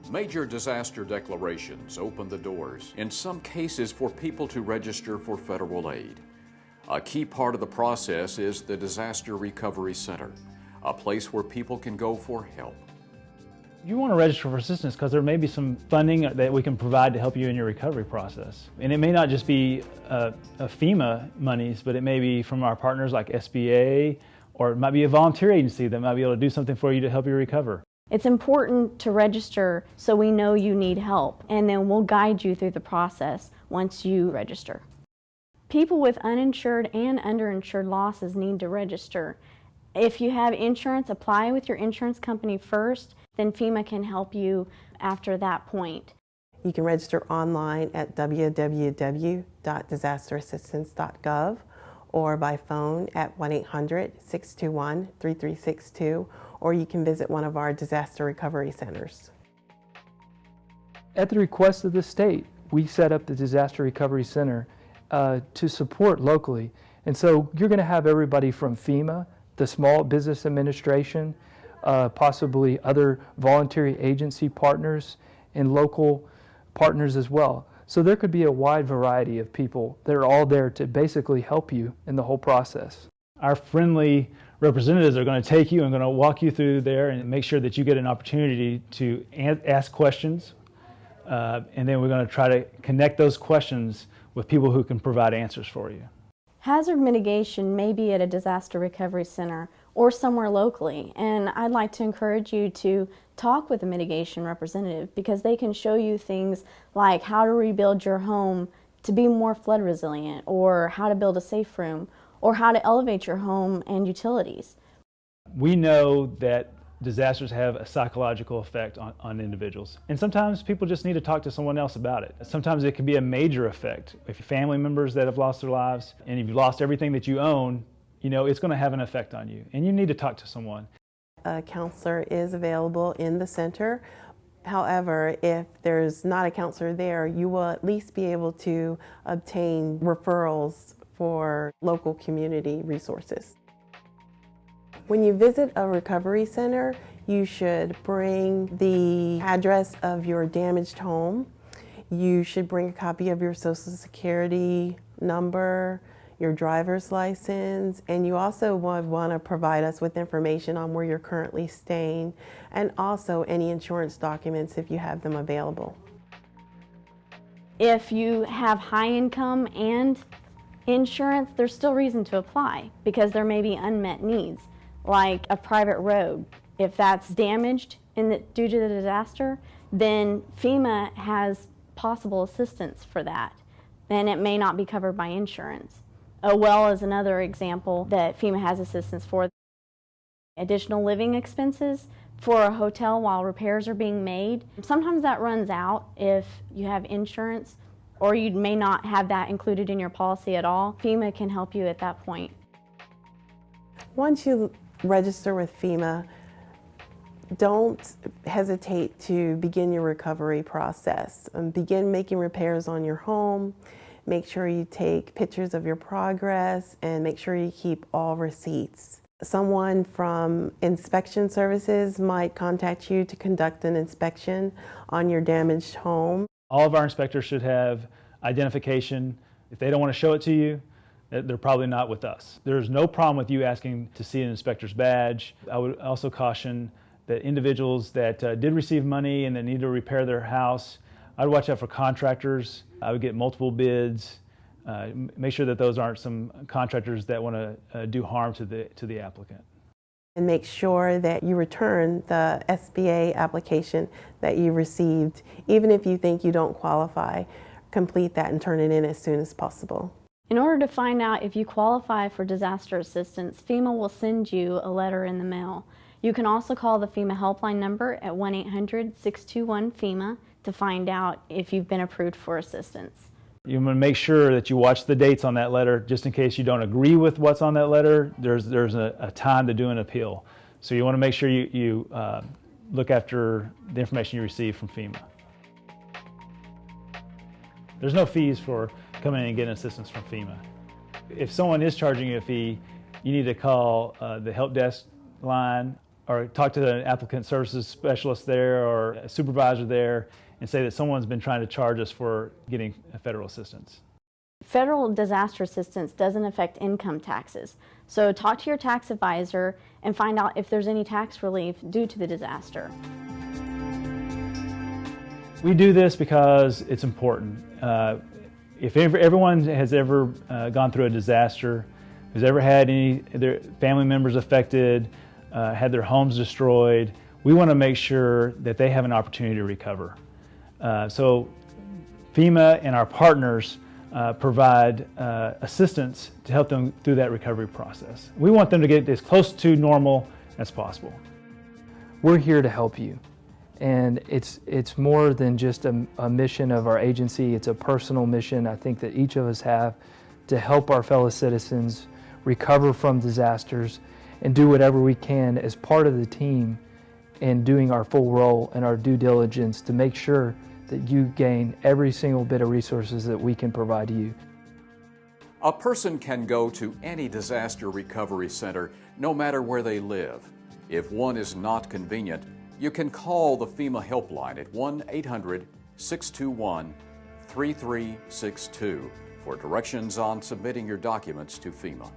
Major disaster declarations open the doors, in some cases, for people to register for federal aid. A key part of the process is the Disaster Recovery Center, a place where people can go for help. You want to register for assistance because there may be some funding that we can provide to help you in your recovery process. And it may not just be FEMA monies, but it may be from our partners like SBA, or it might be a volunteer agency that might be able to do something for you to help you recover. It's important to register so we know you need help, and then we'll guide you through the process once you register. People with uninsured and underinsured losses need to register. If you have insurance, apply with your insurance company first, then FEMA can help you after that point. You can register online at www.disasterassistance.gov or by phone at 1-800-621-3362, or you can visit one of our disaster recovery centers. At the request of the state, we set up the Disaster Recovery Center to support locally. And so you're going to have everybody from FEMA, the Small Business Administration, possibly other voluntary agency partners and local partners as well. So there could be a wide variety of people that are all there to basically help you in the whole process. Our friendly representatives are going to take you and going to walk you through there and make sure that you get an opportunity to ask questions. And then we're going to try to connect those questions with people who can provide answers for you. Hazard mitigation may be at a disaster recovery center or somewhere locally, and I'd like to encourage you to talk with a mitigation representative because they can show you things like how to rebuild your home to be more flood resilient, or how to build a safe room, or how to elevate your home and utilities. We know that disasters have a psychological effect on individuals, and sometimes people just need to talk to someone else about it. Sometimes it can be a major effect. If family members that have lost their lives, and if you've lost everything that you own, you know it's going to have an effect on you, and you need to talk to someone. A counselor is available in the center. However, if there's not a counselor there, you will at least be able to obtain referrals for local community resources. When you visit a recovery center, you should bring the address of your damaged home. You should bring a copy of your Social Security number, your driver's license, and you also want to provide us with information on where you're currently staying, and also any insurance documents if you have them available. If you have high income and insurance, there's still reason to apply because there may be unmet needs, like a private road. If that's damaged due to the disaster, then FEMA has possible assistance for that, and it may not be covered by insurance. A well is another example that FEMA has assistance for. Additional living expenses for a hotel while repairs are being made. Sometimes that runs out if you have insurance, or you may not have that included in your policy at all. FEMA can help you at that point. Once you register with FEMA, don't hesitate to begin your recovery process. Begin making repairs on your home. Make sure you take pictures of your progress and make sure you keep all receipts. Someone from inspection services might contact you to conduct an inspection on your damaged home. All of our inspectors should have identification. If they don't want to show it to you, they're probably not with us. There's no problem with you asking to see an inspector's badge. I would also caution that individuals that did receive money and that need to repair their house, I'd watch out for contractors. I would get multiple bids. Make sure that those aren't some contractors that want to do harm to the applicant. And make sure that you return the SBA application that you received. Even if you think you don't qualify, complete that and turn it in as soon as possible. In order to find out if you qualify for disaster assistance, FEMA will send you a letter in the mail. You can also call the FEMA helpline number at 1-800-621-FEMA to find out if you've been approved for assistance. You want to make sure that you watch the dates on that letter, just in case you don't agree with what's on that letter. There's a time to do an appeal. So you want to make sure you look after the information you receive from FEMA. There's no fees for coming in and getting assistance from FEMA. If someone is charging you a fee, you need to call the help desk line or talk to an applicant services specialist there or a supervisor there and say that someone's been trying to charge us for getting federal assistance. Federal disaster assistance doesn't affect income taxes. So talk to your tax advisor and find out if there's any tax relief due to the disaster. We do this because it's important. If everyone has ever gone through a disaster, who's ever had any their family members affected, had their homes destroyed, we want to make sure that they have an opportunity to recover. So FEMA and our partners provide assistance to help them through that recovery process. We want them to get as close to normal as possible. We're here to help you. And it's more than just a mission of our agency. It's a personal mission I think that each of us have to help our fellow citizens recover from disasters and do whatever we can as part of the team in doing our full role and our due diligence to make sure that you gain every single bit of resources that we can provide you. A person can go to any disaster recovery center no matter where they live. If one is not convenient, you can call the FEMA helpline at 1-800-621-3362 for directions on submitting your documents to FEMA.